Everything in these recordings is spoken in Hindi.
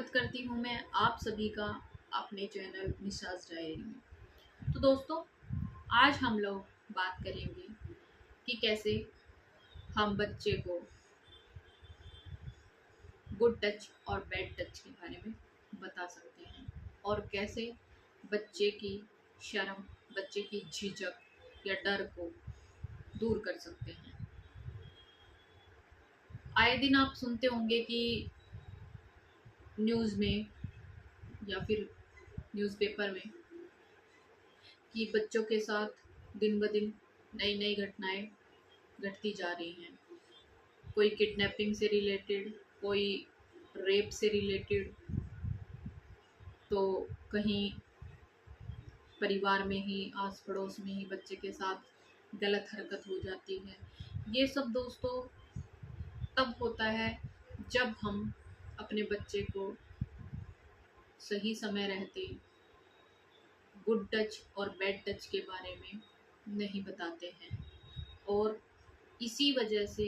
स्वागत करती हूँ मैं आप सभी का अपने चैनल निशाज डायरी में। तो दोस्तों, आज हम लोग बात करेंगे कि कैसे हम बच्चे को गुड टच और बैड टच के बारे में बता सकते हैं और कैसे बच्चे की शर्म, बच्चे की झिझक या डर को दूर कर सकते हैं। आए दिन आप सुनते होंगे कि न्यूज़ में या फिर न्यूज़पेपर में कि बच्चों के साथ दिन ब दिन नई नई घटनाएं घटती जा रही हैं। कोई किडनैपिंग से रिलेटेड, कोई रेप से रिलेटेड, तो कहीं परिवार में ही, आस पड़ोस में ही बच्चे के साथ गलत हरकत हो जाती है। ये सब दोस्तों तब होता है जब हम अपने बच्चे को सही समय रहते गुड टच और बैड टच के बारे में नहीं बताते हैं, और इसी वजह से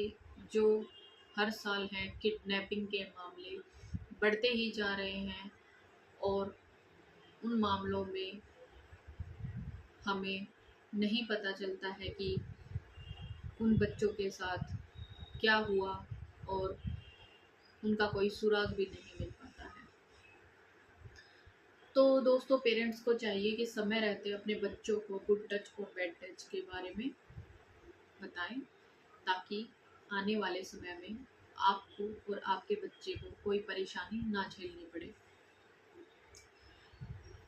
जो हर साल है किडनैपिंग के मामले बढ़ते ही जा रहे हैं, और उन मामलों में हमें नहीं पता चलता है कि उन बच्चों के साथ क्या हुआ, और उनका कोई सुराग भी नहीं मिल पाता है। तो दोस्तों, पेरेंट्स को चाहिए कि समय रहते अपने बच्चों को गुड टच और बैड टच के बारे में बताएं, ताकि आने वाले समय में आपको और आपके बच्चे को कोई परेशानी ना झेलनी पड़े।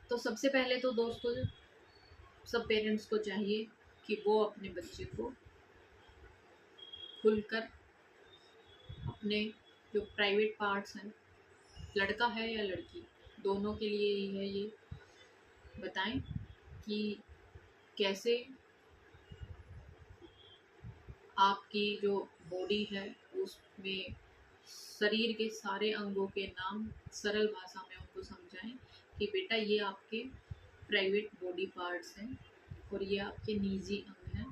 तो सबसे पहले तो दोस्तों, सब पेरेंट्स को चाहिए कि वो अपने बच्चे को खुलकर अपने जो प्राइवेट पार्ट्स हैं, लड़का है या लड़की, दोनों के लिए ही है, ये बताएं कि कैसे आपकी जो बॉडी है उसमें शरीर के सारे अंगों के नाम सरल भाषा में उनको समझाएं कि बेटा ये आपके प्राइवेट बॉडी पार्ट्स हैं और ये आपके निजी अंग हैं।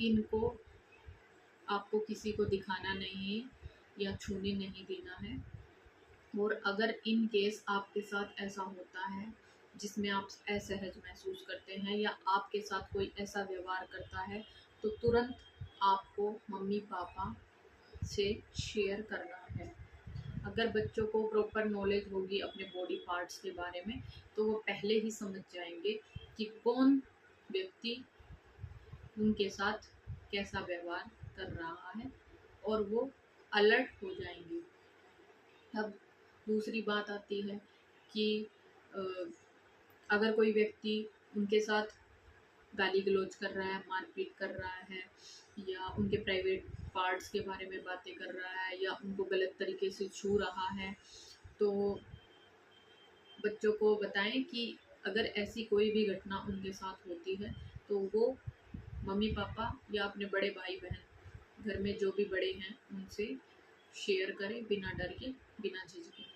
इनको आपको किसी को दिखाना नहीं है या छूने नहीं देना है। और अगर इन केस आपके साथ ऐसा होता है जिसमें आप असहज महसूस करते हैं या आपके साथ कोई ऐसा व्यवहार करता है, तो तुरंत आपको मम्मी पापा से शेयर करना है। अगर बच्चों को प्रॉपर नॉलेज होगी अपने बॉडी पार्ट्स के बारे में, तो वो पहले ही समझ जाएंगे कि कौन व्यक्ति उनके साथ कैसा व्यवहार कर रहा है, और वो अलर्ट हो जाएंगे। अब दूसरी बात आती है कि अगर कोई व्यक्ति उनके साथ गाली गलौज कर रहा है, मारपीट कर रहा है, या उनके प्राइवेट पार्ट्स के बारे में बातें कर रहा है, या उनको गलत तरीके से छू रहा है, तो बच्चों को बताएं कि अगर ऐसी कोई भी घटना उनके साथ होती है तो वो मम्मी पापा या अपने बड़े भाई बहन, घर में जो भी बड़े हैं, उनसे शेयर करें बिना डर के, बिना झिझके।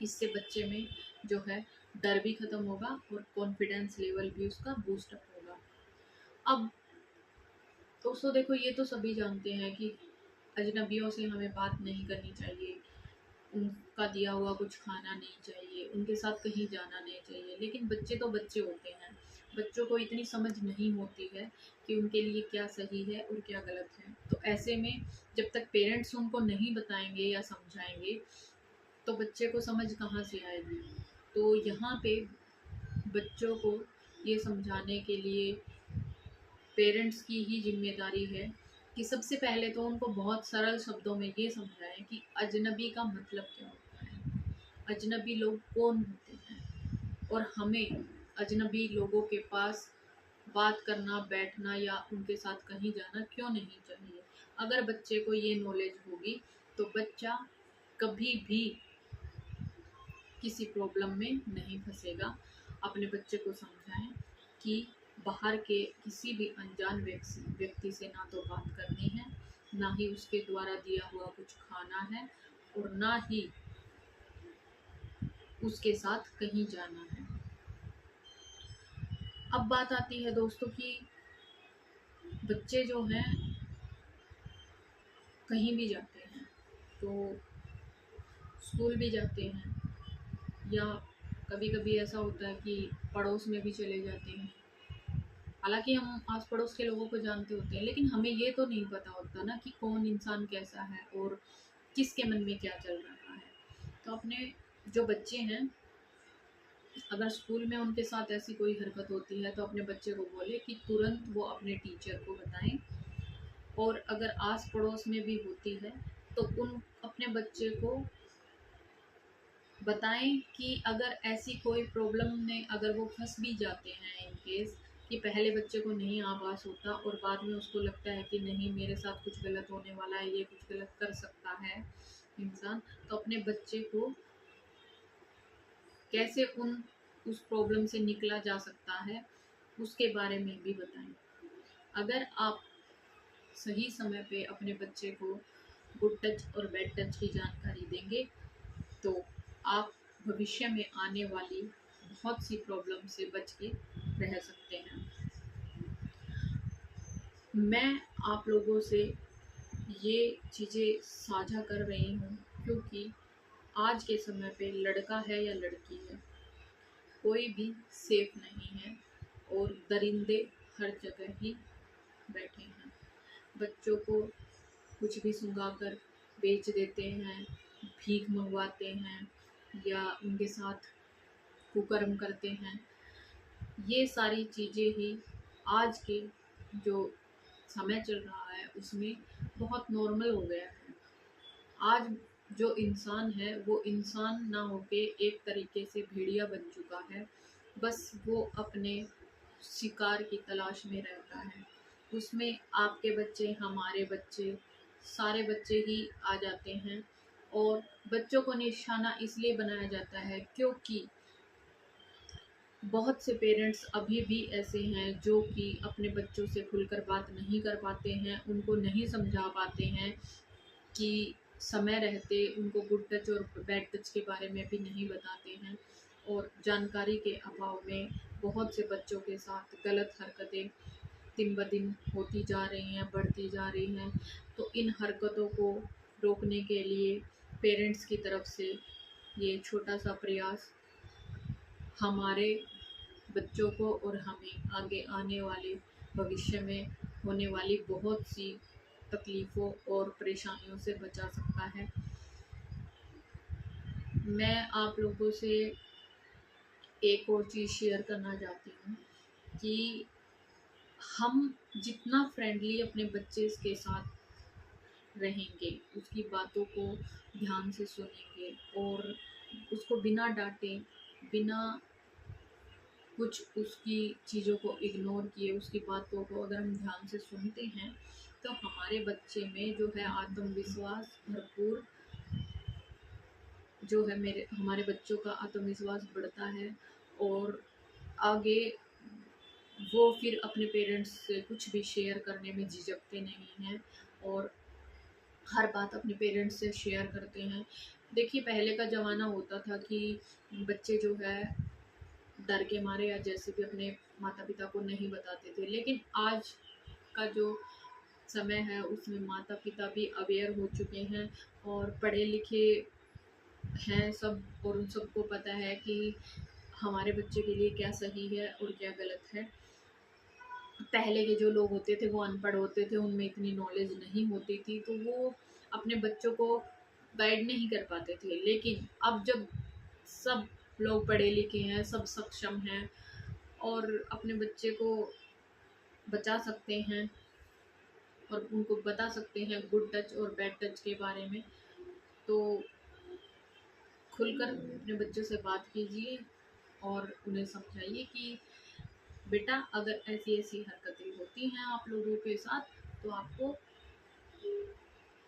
इससे बच्चे में जो है डर भी खत्म होगा और कॉन्फिडेंस लेवल भी उसका बूस्ट अप होगा। अब दोस्तों देखो, ये तो सभी जानते हैं कि अजनबियों से हमें बात नहीं करनी चाहिए, उनका दिया हुआ कुछ खाना नहीं चाहिए, उनके साथ कहीं जाना नहीं चाहिए। लेकिन बच्चे तो बच्चे होते हैं, बच्चों को इतनी समझ नहीं होती है कि उनके लिए क्या सही है और क्या गलत है। तो ऐसे में जब तक पेरेंट्स उनको नहीं बताएंगे या समझाएंगे, तो बच्चे को समझ कहाँ से आएगी। तो यहाँ पे बच्चों को ये समझाने के लिए पेरेंट्स की ही जिम्मेदारी है कि सबसे पहले तो उनको बहुत सरल शब्दों में ये समझाएं कि अजनबी का मतलब क्या होता है, अजनबी लोग कौन होते हैं, और हमें अजनबी लोगों के पास बात करना, बैठना या उनके साथ कहीं जाना क्यों नहीं चाहिए। अगर बच्चे को ये नॉलेज होगी तो बच्चा कभी भी किसी प्रॉब्लम में नहीं फंसेगा। अपने बच्चे को समझाएं कि बाहर के किसी भी अनजान व्यक्ति से ना तो बात करनी है, ना ही उसके द्वारा दिया हुआ कुछ खाना है, और ना ही उसके साथ कहीं जाना है। अब बात आती है दोस्तों कि बच्चे जो हैं कहीं भी जाते हैं तो स्कूल भी जाते हैं, या कभी कभी ऐसा होता है कि पड़ोस में भी चले जाते हैं। हालांकि हम आस पड़ोस के लोगों को जानते होते हैं, लेकिन हमें ये तो नहीं पता होता ना कि कौन इंसान कैसा है और किसके मन में क्या चल रहा है। तो अपने जो बच्चे हैं, अगर स्कूल में उनके साथ ऐसी कोई हरकत होती है तो अपने बच्चे को बोले कि तुरंत वो अपने टीचर को बताएं। और अगर आस पड़ोस में भी होती है तो उन अपने बच्चे को बताएं कि अगर ऐसी कोई प्रॉब्लम में अगर वो फंस भी जाते हैं, इन केस कि पहले बच्चे को नहीं आभास होता और बाद में उसको लगता है कि नहीं मेरे साथ कुछ गलत होने वाला है, ये कुछ गलत कर सकता है इंसान, तो अपने बच्चे को कैसे उस प्रॉब्लम से निकला जा सकता है उसके बारे में भी बताएं। अगर आप सही समय पे अपने बच्चे को गुड टच और बैड टच की जानकारी देंगे तो आप भविष्य में आने वाली बहुत सी प्रॉब्लम से बच के रह सकते हैं। मैं आप लोगों से ये चीज़ें साझा कर रही हूँ क्योंकि आज के समय पे लड़का है या लड़की है, कोई भी सेफ नहीं है और दरिंदे हर जगह ही बैठे हैं। बच्चों को कुछ भी सुंघाकर बेच देते हैं, भीख मंगवाते हैं या उनके साथ कुकर्म करते हैं। ये सारी चीज़ें ही आज के जो समय चल रहा है उसमें बहुत नॉर्मल हो गया है। आज जो इंसान है वो इंसान ना होके एक तरीके से भेड़िया बन चुका है। बस वो अपने शिकार की तलाश में रहता है। उसमें आपके बच्चे, हमारे बच्चे, सारे बच्चे ही आ जाते हैं। और बच्चों को निशाना इसलिए बनाया जाता है क्योंकि बहुत से पेरेंट्स अभी भी ऐसे हैं जो कि अपने बच्चों से खुलकर बात नहीं कर पाते हैं, उनको नहीं समझा पाते हैं कि समय रहते उनको गुड टच और बैड टच के बारे में भी नहीं बताते हैं। और जानकारी के अभाव में बहुत से बच्चों के साथ गलत हरकतें दिन ब दिन होती जा रही हैं, बढ़ती जा रही हैं। तो इन हरकतों को रोकने के लिए पेरेंट्स की तरफ से ये छोटा सा प्रयास हमारे बच्चों को और हमें आगे आने वाले भविष्य में होने वाली बहुत सी तकलीफ़ों और परेशानियों से बचा सकता है। मैं आप लोगों से एक और चीज़ शेयर करना चाहती हूँ कि हम जितना फ्रेंडली अपने बच्चे के साथ रहेंगे, उसकी बातों को ध्यान से सुनेंगे और उसको बिना डांटे, बिना कुछ उसकी चीज़ों को इग्नोर किए, उसकी बातों को अगर हम ध्यान से सुनते हैं तो हमारे बच्चे में जो है आत्मविश्वास भरपूर जो है हमारे बच्चों का आत्मविश्वास बढ़ता है। और आगे वो फिर अपने पेरेंट्स से कुछ भी शेयर करने में झिझकते नहीं हैं और हर बात अपने पेरेंट्स से शेयर करते हैं। देखिए पहले का ज़माना होता था कि बच्चे जो है डर के मारे या जैसे भी अपने माता पिता को नहीं बताते थे, लेकिन आज का जो समय है उसमें माता पिता भी अवेयर हो चुके हैं और पढ़े लिखे हैं सब, और उन सबको पता है कि हमारे बच्चे के लिए क्या सही है और क्या गलत है। पहले के जो लोग होते थे वो अनपढ़ होते थे, उनमें इतनी नॉलेज नहीं होती थी तो वो अपने बच्चों को गाइड नहीं कर पाते थे। लेकिन अब जब सब लोग पढ़े लिखे हैं, सब सक्षम हैं और अपने बच्चे को बचा सकते हैं और उनको बता सकते हैं गुड टच और बैड टच के बारे में, तो खुलकर अपने बच्चों से बात कीजिए और उन्हें समझाइए कि बेटा अगर ऐसी ऐसी हरकतें होती हैं आप लोगों के साथ तो आपको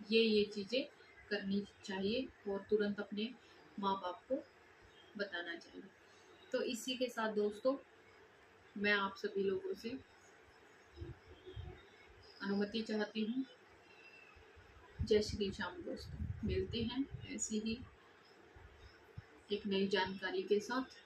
ये चीज़ें करनी चाहिए और तुरंत अपने माँ बाप को बताना चाहिए। तो इसी के साथ दोस्तों मैं आप सभी लोगों से अनुमति चाहती हूँ। जय श्री श्याम दोस्तों, मिलते हैं ऐसी ही एक नई जानकारी के साथ।